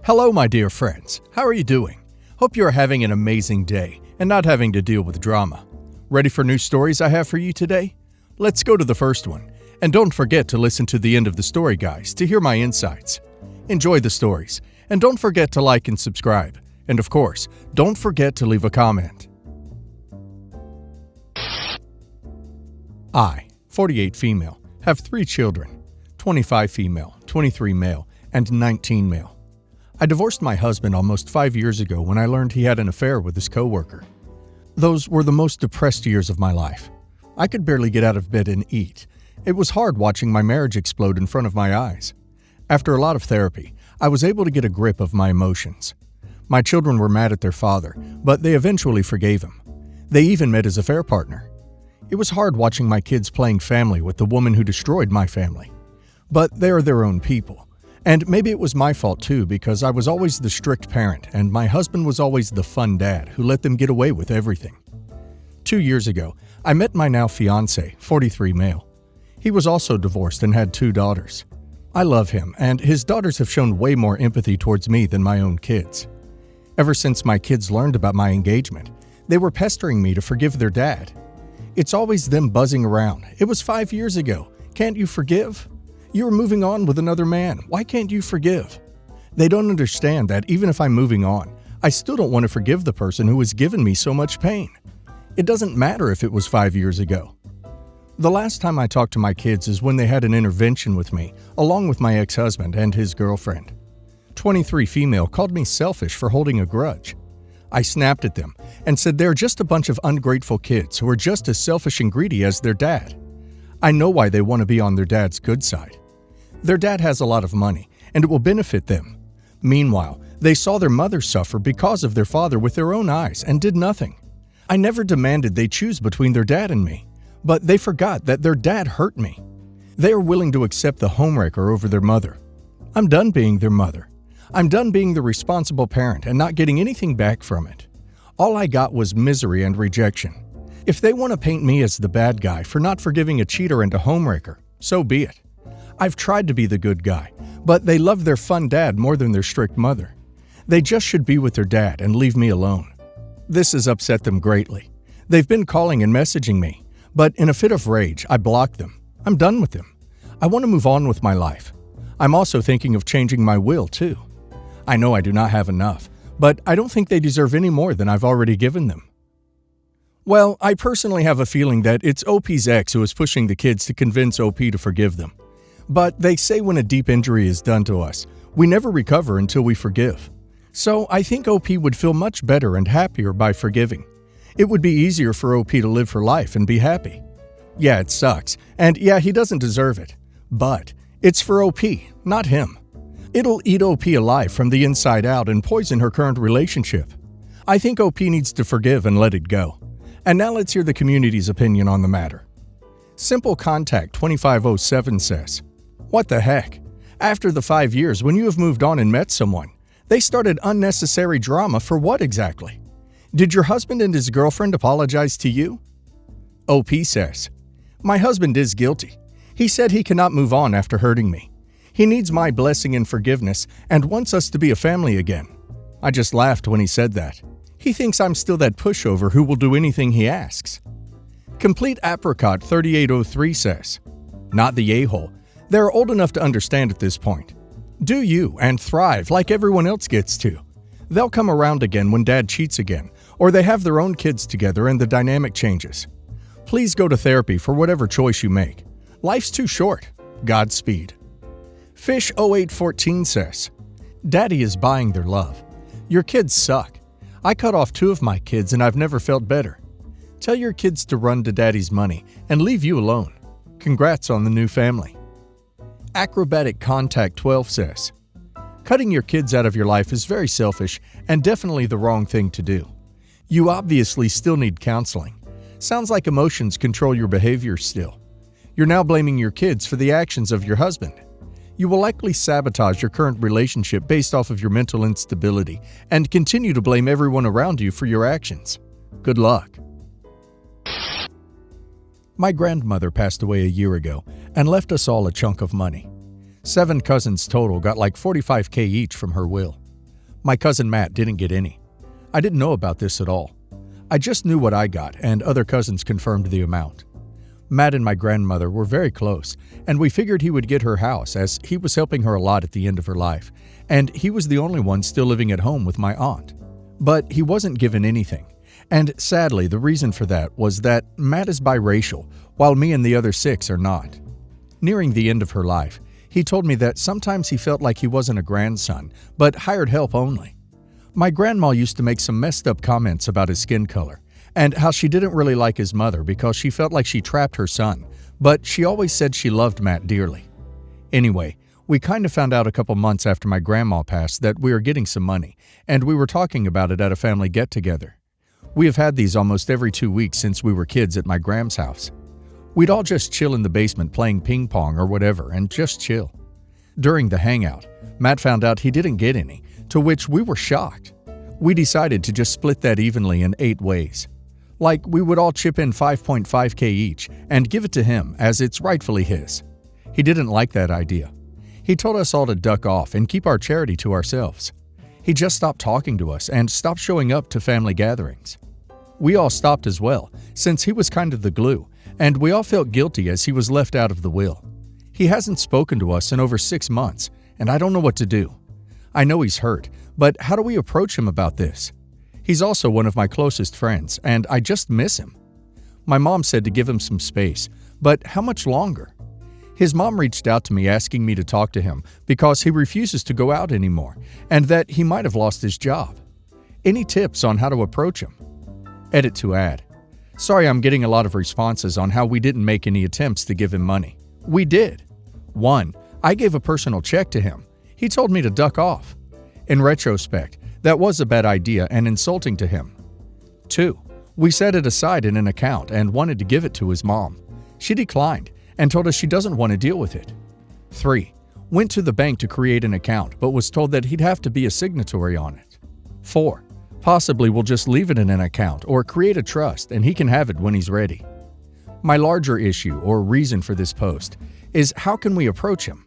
Hello, my dear friends. How are you doing? Hope you are having an amazing day and not having to deal with drama. Ready for new stories I have for you today? Let's go to the first one. And don't forget to listen to the end of the story, guys, to hear my insights. Enjoy the stories. And don't forget to like and subscribe. And of course, don't forget to leave a comment. I, 48 female, have 3 children, 25 female, 23 male, and 19 male. I divorced my husband almost 5 years ago when I learned he had an affair with his coworker. Those were the most depressed years of my life. I could barely get out of bed and eat. It was hard watching my marriage explode in front of my eyes. After a lot of therapy, I was able to get a grip of my emotions. My children were mad at their father, but they eventually forgave him. They even met his affair partner. It was hard watching my kids playing family with the woman who destroyed my family. But they are their own people. And maybe it was my fault too, because I was always the strict parent and my husband was always the fun dad who let them get away with everything. 2 years ago, I met my now fiancé, 43 male. He was also divorced and had 2 daughters. I love him, and his daughters have shown way more empathy towards me than my own kids. Ever since my kids learned about my engagement, they were pestering me to forgive their dad. It's always them buzzing around. It was 5 years ago. Can't you forgive? You're moving on with another man. Why can't you forgive? They don't understand that even if I'm moving on, I still don't want to forgive the person who has given me so much pain. It doesn't matter if it was 5 years ago. The last time I talked to my kids is when they had an intervention with me, along with my ex-husband and his girlfriend. 23 female called me selfish for holding a grudge. I snapped at them and said they're just a bunch of ungrateful kids who are just as selfish and greedy as their dad. I know why they want to be on their dad's good side. Their dad has a lot of money, and it will benefit them. Meanwhile, they saw their mother suffer because of their father with their own eyes and did nothing. I never demanded they choose between their dad and me, but they forgot that their dad hurt me. They are willing to accept the homewrecker over their mother. I'm done being their mother. I'm done being the responsible parent and not getting anything back from it. All I got was misery and rejection. If they want to paint me as the bad guy for not forgiving a cheater and a homewrecker, so be it. I've tried to be the good guy, but they love their fun dad more than their strict mother. They just should be with their dad and leave me alone. This has upset them greatly. They've been calling and messaging me, but in a fit of rage, I blocked them. I'm done with them. I want to move on with my life. I'm also thinking of changing my will, too. I know I do not have enough, but I don't think they deserve any more than I've already given them. Well, I personally have a feeling that it's OP's ex who is pushing the kids to convince OP to forgive them. But they say when a deep injury is done to us, we never recover until we forgive. So I think OP would feel much better and happier by forgiving. It would be easier for OP to live for life and be happy. Yeah, it sucks, and yeah, he doesn't deserve it. But it's for OP, not him. It'll eat OP alive from the inside out and poison her current relationship. I think OP needs to forgive and let it go. And now let's hear the community's opinion on the matter. Simple Contact 2507 says, "What the heck? After the 5 years when you have moved on and met someone, they started unnecessary drama for what exactly? Did your husband and his girlfriend apologize to you?" OP says, "My husband is guilty. He said he cannot move on after hurting me. He needs my blessing and forgiveness and wants us to be a family again. I just laughed when he said that. He thinks I'm still that pushover who will do anything he asks." Complete Apricot 3803 says, "Not the a-hole. They're old enough to understand at this point. Do you and thrive like everyone else gets to. They'll come around again when dad cheats again, or they have their own kids together and the dynamic changes. Please go to therapy for whatever choice you make. Life's too short. Godspeed." Fish 0814 says, "Daddy is buying their love. Your kids suck. I cut off 2 of my kids and I've never felt better. Tell your kids to run to daddy's money and leave you alone. Congrats on the new family." Acrobatic Contact 12 says, "Cutting your kids out of your life is very selfish and definitely the wrong thing to do. You obviously still need counseling. Sounds like emotions control your behavior still. You're now blaming your kids for the actions of your husband. You will likely sabotage your current relationship based off of your mental instability and continue to blame everyone around you for your actions. Good luck." My grandmother passed away a year ago and left us all a chunk of money. 7 cousins total got like $45K each from her will. My cousin Matt didn't get any. I didn't know about this at all. I just knew what I got, and other cousins confirmed the amount. Matt and my grandmother were very close, and we figured he would get her house as he was helping her a lot at the end of her life, and he was the only one still living at home with my aunt. But he wasn't given anything, and sadly the reason for that was that Matt is biracial, while me and the other 6 are not. Nearing the end of her life, he told me that sometimes he felt like he wasn't a grandson, but hired help only. My grandma used to make some messed up comments about his skin color, and how she didn't really like his mother because she felt like she trapped her son, but she always said she loved Matt dearly. Anyway, we kind of found out a couple months after my grandma passed that we were getting some money, and we were talking about it at a family get-together. We have had these almost every 2 weeks since we were kids at my Gram's house. We'd all just chill in the basement playing ping pong or whatever and just chill. During the hangout, Matt found out he didn't get any, to which we were shocked. We decided to just split that evenly in 8 ways. Like, we would all chip in 5.5K each and give it to him as it's rightfully his. He didn't like that idea. He told us all to duck off and keep our charity to ourselves. He just stopped talking to us and stopped showing up to family gatherings. We all stopped as well, since he was kind of the glue, and we all felt guilty as he was left out of the will. He hasn't spoken to us in over 6 months, and I don't know what to do. I know he's hurt, but how do we approach him about this? He's also one of my closest friends, and I just miss him. My mom said to give him some space, but how much longer? His mom reached out to me asking me to talk to him because he refuses to go out anymore, and that he might have lost his job. Any tips on how to approach him? Edit to add. Sorry, I'm getting a lot of responses on how we didn't make any attempts to give him money. We did. 1. I gave a personal check to him. He told me to duck off. In retrospect, that was a bad idea and insulting to him. 2. We set it aside in an account and wanted to give it to his mom. She declined and told us she doesn't want to deal with it. 3. Went to the bank to create an account but was told that he'd have to be a signatory on it. 4. Possibly we'll just leave it in an account or create a trust and he can have it when he's ready. My larger issue or reason for this post is how can we approach him?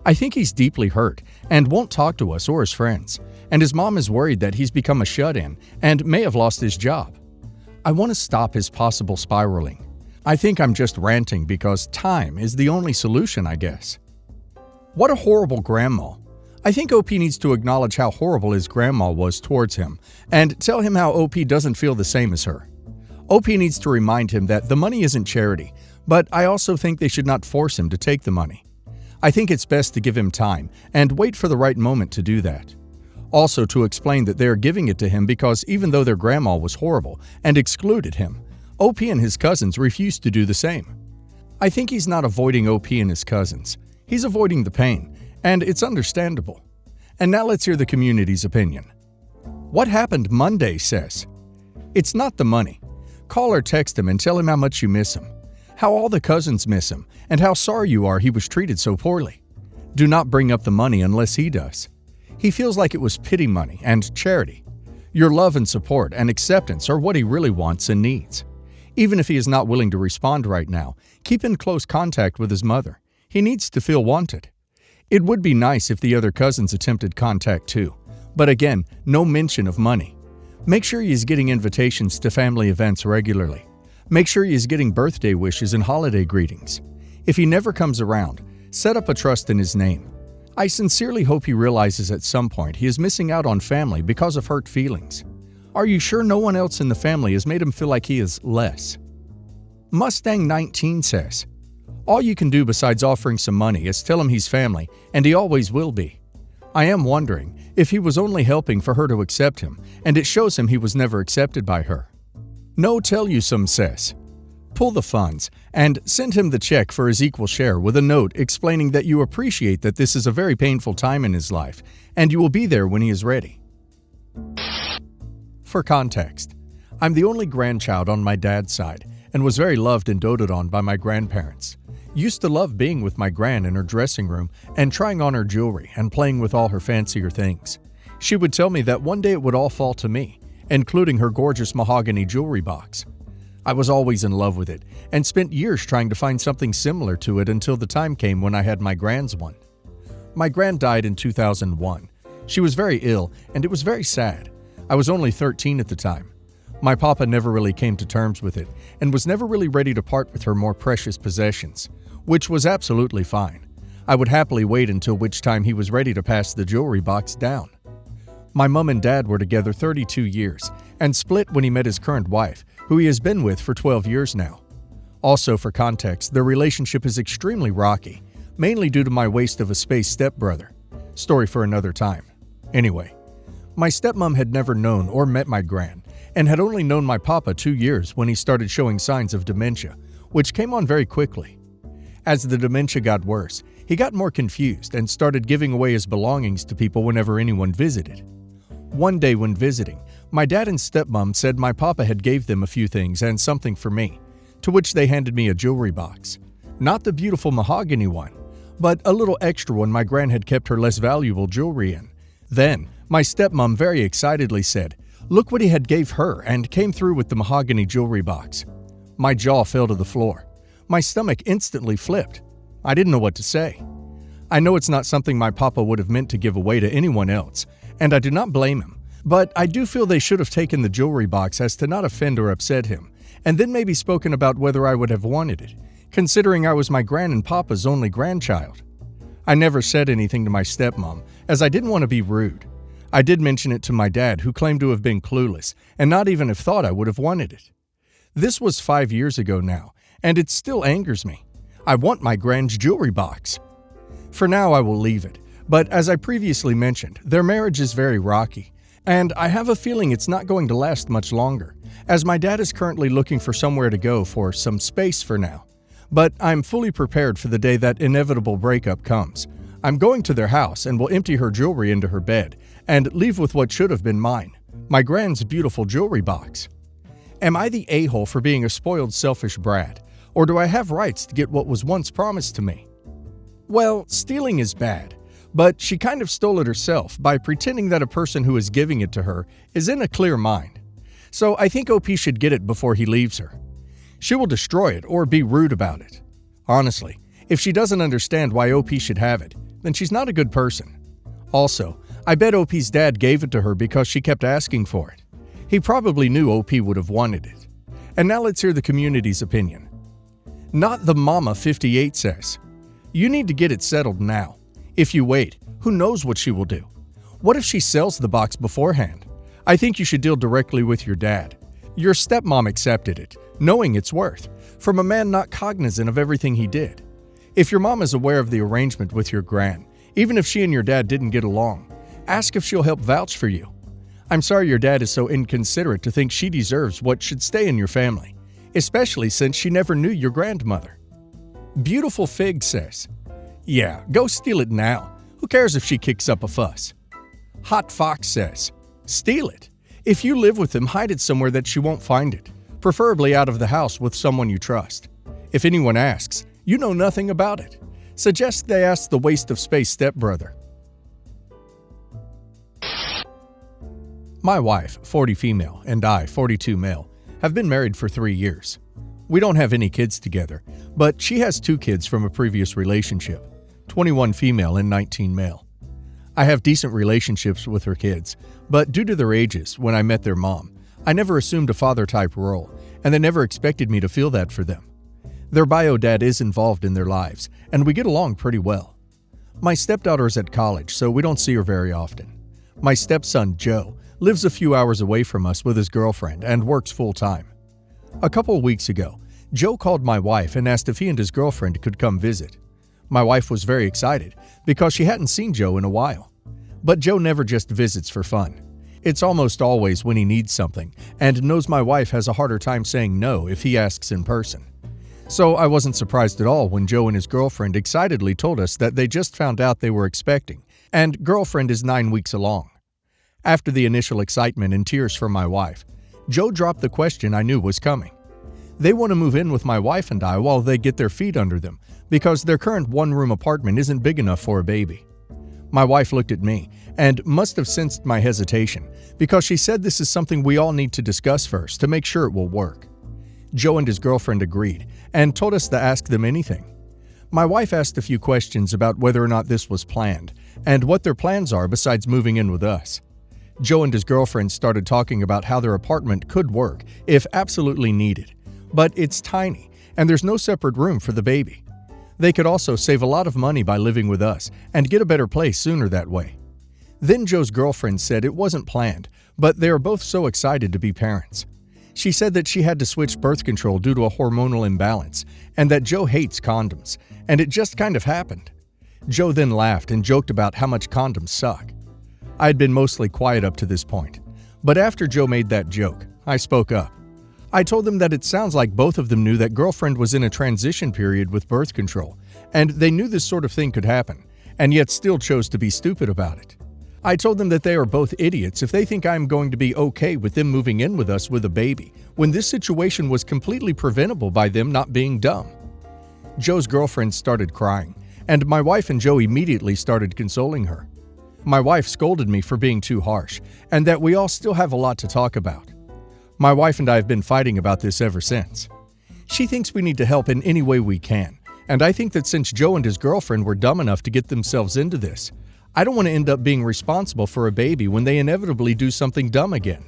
I think he's deeply hurt and won't talk to us or his friends, and his mom is worried that he's become a shut-in and may have lost his job. I want to stop his possible spiraling. I think I'm just ranting because time is the only solution, I guess. What a horrible grandma. I think OP needs to acknowledge how horrible his grandma was towards him and tell him how OP doesn't feel the same as her. OP needs to remind him that the money isn't charity, but I also think they should not force him to take the money. I think it's best to give him time and wait for the right moment to do that. Also to explain that they are giving it to him because even though their grandma was horrible and excluded him, OP and his cousins refused to do the same. I think he's not avoiding OP and his cousins. He's avoiding the pain, and it's understandable. And now let's hear the community's opinion. What Happened Monday says, it's not the money. Call or text him and tell him how much you miss him, how all the cousins miss him, and how sorry you are he was treated so poorly. Do not bring up the money unless he does. He feels like it was pity money and charity. Your love and support and acceptance are what he really wants and needs. Even if he is not willing to respond right now, keep in close contact with his mother. He needs to feel wanted. It would be nice if the other cousins attempted contact too, but again, no mention of money. Make sure he is getting invitations to family events regularly. Make sure he is getting birthday wishes and holiday greetings. If he never comes around, set up a trust in his name. I sincerely hope he realizes at some point he is missing out on family because of hurt feelings. Are you sure no one else in the family has made him feel like he is less? Mustang 19 says, all you can do besides offering some money is tell him he's family, and he always will be. I am wondering if he was only helping for her to accept him, and it shows him he was never accepted by her. No Tell You Some says, pull the funds and send him the check for his equal share with a note explaining that you appreciate that this is a very painful time in his life, and you will be there when he is ready. For context, I'm the only grandchild on my dad's side and was very loved and doted on by my grandparents. Used to love being with my gran in her dressing room and trying on her jewelry and playing with all her fancier things. She would tell me that one day it would all fall to me, including her gorgeous mahogany jewelry box. I was always in love with it and spent years trying to find something similar to it until the time came when I had my gran's one. My gran died in 2001. She was very ill, and it was very sad. I was only 13 at the time. My papa never really came to terms with it, and was never really ready to part with her more precious possessions, which was absolutely fine. I would happily wait until which time he was ready to pass the jewelry box down. My mom and dad were together 32 years, and split when he met his current wife, who he has been with for 12 years now. Also, for context, their relationship is extremely rocky, mainly due to my waste of a space stepbrother. Story for another time. Anyway, my stepmom had never known or met my gran, and had only known my papa 2 years when he started showing signs of dementia, which came on very quickly. As the dementia got worse, he got more confused and started giving away his belongings to people whenever anyone visited. One day when visiting, my dad and stepmom said my papa had gave them a few things and something for me, to which they handed me a jewelry box. Not the beautiful mahogany one, but a little extra one my gran had kept her less valuable jewelry in. Then, my stepmom very excitedly said, "Look what he had gave her," and came through with the mahogany jewelry box. My jaw fell to the floor. My stomach instantly flipped. I didn't know what to say. I know it's not something my papa would have meant to give away to anyone else, and I do not blame him, but I do feel they should have taken the jewelry box as to not offend or upset him, and then maybe spoken about whether I would have wanted it, considering I was my gran and papa's only grandchild. I never said anything to my stepmom, as I didn't want to be rude. I did mention it to my dad, who claimed to have been clueless, and not even have thought I would have wanted it. This was 5 years ago now, and it still angers me. I want my gran's jewelry box. For now, I will leave it, but as I previously mentioned, their marriage is very rocky, and I have a feeling it's not going to last much longer, as my dad is currently looking for somewhere to go for some space for now. But I'm fully prepared for the day that inevitable breakup comes. I'm going to their house and will empty her jewelry into her bed, and leave with what should have been mine, my gran's beautiful jewelry box. Am I the a-hole for being a spoiled, selfish brat, or do I have rights to get what was once promised to me? Well, stealing is bad, but she kind of stole it herself by pretending that a person who is giving it to her is in a clear mind. So I think OP should get it before he leaves her. She will destroy it or be rude about it. Honestly, if she doesn't understand why OP should have it, then she's not a good person. Also, I bet OP's dad gave it to her because she kept asking for it. He probably knew OP would have wanted it. And now let's hear the community's opinion. Not the Mama 58 says, "You need to get it settled now. If you wait, who knows what she will do? What if she sells the box beforehand? I think you should deal directly with your dad. Your stepmom accepted it, knowing its worth, from a man not cognizant of everything he did. If your mom is aware of the arrangement with your gran, even if she and your dad didn't get along, ask if she'll help vouch for you. I'm sorry your dad is so inconsiderate to think she deserves what should stay in your family, especially since she never knew your grandmother." Beautiful Fig says, "Yeah, go steal it now. Who cares if she kicks up a fuss?" Hot Fox says, "Steal it. If you live with him, hide it somewhere that she won't find it, preferably out of the house with someone you trust. If anyone asks, you know nothing about it. Suggest they ask the waste of space stepbrother." My wife, 40 female, and I, 42 male, have been married for 3 years. We don't have any kids together, but she has 2 kids from a previous relationship, 21 female and 19 male. I have decent relationships with her kids, but due to their ages, when I met their mom, I never assumed a father-type role, and they never expected me to feel that for them. Their bio dad is involved in their lives, and we get along pretty well. My stepdaughter is at college, so we don't see her very often. My stepson, Joe, lives a few hours away from us with his girlfriend and works full-time. A couple weeks ago, Joe called my wife and asked if he and his girlfriend could come visit. My wife was very excited because she hadn't seen Joe in a while. But Joe never just visits for fun. It's almost always when he needs something, and knows my wife has a harder time saying no if he asks in person. So I wasn't surprised at all when Joe and his girlfriend excitedly told us that they just found out they were expecting, and girlfriend is 9 weeks along. After the initial excitement and tears from my wife, Joe dropped the question I knew was coming. They want to move in with my wife and I while they get their feet under them because their current one-room apartment isn't big enough for a baby. My wife looked at me and must have sensed my hesitation because she said this is something we all need to discuss first to make sure it will work. Joe and his girlfriend agreed and told us to ask them anything. My wife asked a few questions about whether or not this was planned, and what their plans are besides moving in with us. Joe and his girlfriend started talking about how their apartment could work if absolutely needed, but it's tiny and there's no separate room for the baby. They could also save a lot of money by living with us and get a better place sooner that way. Then Joe's girlfriend said it wasn't planned, but they are both so excited to be parents. She said that she had to switch birth control due to a hormonal imbalance and that Joe hates condoms, and it just kind of happened. Joe then laughed and joked about how much condoms suck. I had been mostly quiet up to this point, but after Joe made that joke, I spoke up. I told them that it sounds like both of them knew that girlfriend was in a transition period with birth control, and they knew this sort of thing could happen, and yet still chose to be stupid about it. I told them that they are both idiots if they think I'm going to be okay with them moving in with us with a baby, when this situation was completely preventable by them not being dumb. Joe's girlfriend started crying, and my wife and Joe immediately started consoling her. My wife scolded me for being too harsh, and that we all still have a lot to talk about. My wife and I have been fighting about this ever since. She thinks we need to help in any way we can, and I think that since Joe and his girlfriend were dumb enough to get themselves into this, I don't want to end up being responsible for a baby when they inevitably do something dumb again.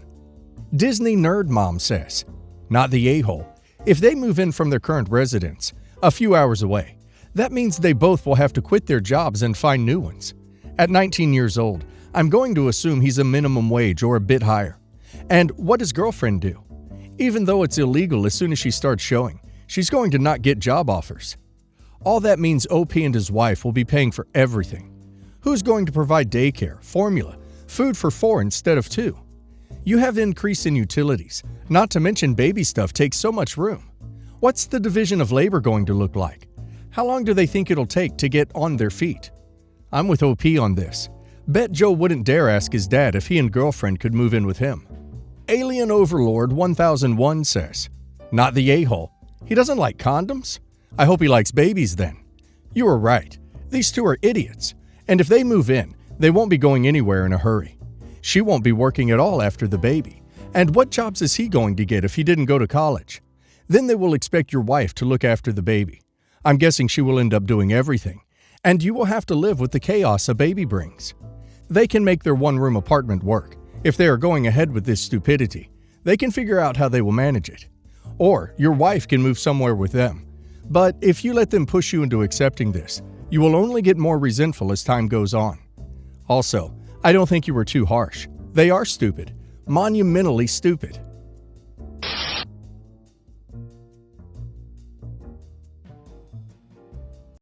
Disney Nerd Mom says, not the a-hole. If they move in from their current residence, a few hours away, that means they both will have to quit their jobs and find new ones. At 19 years old, I'm going to assume he's a minimum wage or a bit higher. And what does girlfriend do? Even though it's illegal as soon as she starts showing, she's going to not get job offers. All that means OP and his wife will be paying for everything. Who's going to provide daycare, formula, food for 4 instead of 2? You have increase in utilities, not to mention baby stuff takes so much room. What's the division of labor going to look like? How long do they think it'll take to get on their feet? I'm with OP on this. Bet Joe wouldn't dare ask his dad if he and girlfriend could move in with him. Alien Overlord 1001 says, not the a-hole. He doesn't like condoms? I hope he likes babies then. You are right. These two are idiots. And if they move in, they won't be going anywhere in a hurry. She won't be working at all after the baby. And what jobs is he going to get if he didn't go to college? Then they will expect your wife to look after the baby. I'm guessing she will end up doing everything. And you will have to live with the chaos a baby brings. They can make their one-room apartment work. If they are going ahead with this stupidity, they can figure out how they will manage it. Or your wife can move somewhere with them. But if you let them push you into accepting this, you will only get more resentful as time goes on. Also, I don't think you were too harsh. They are stupid. Monumentally stupid.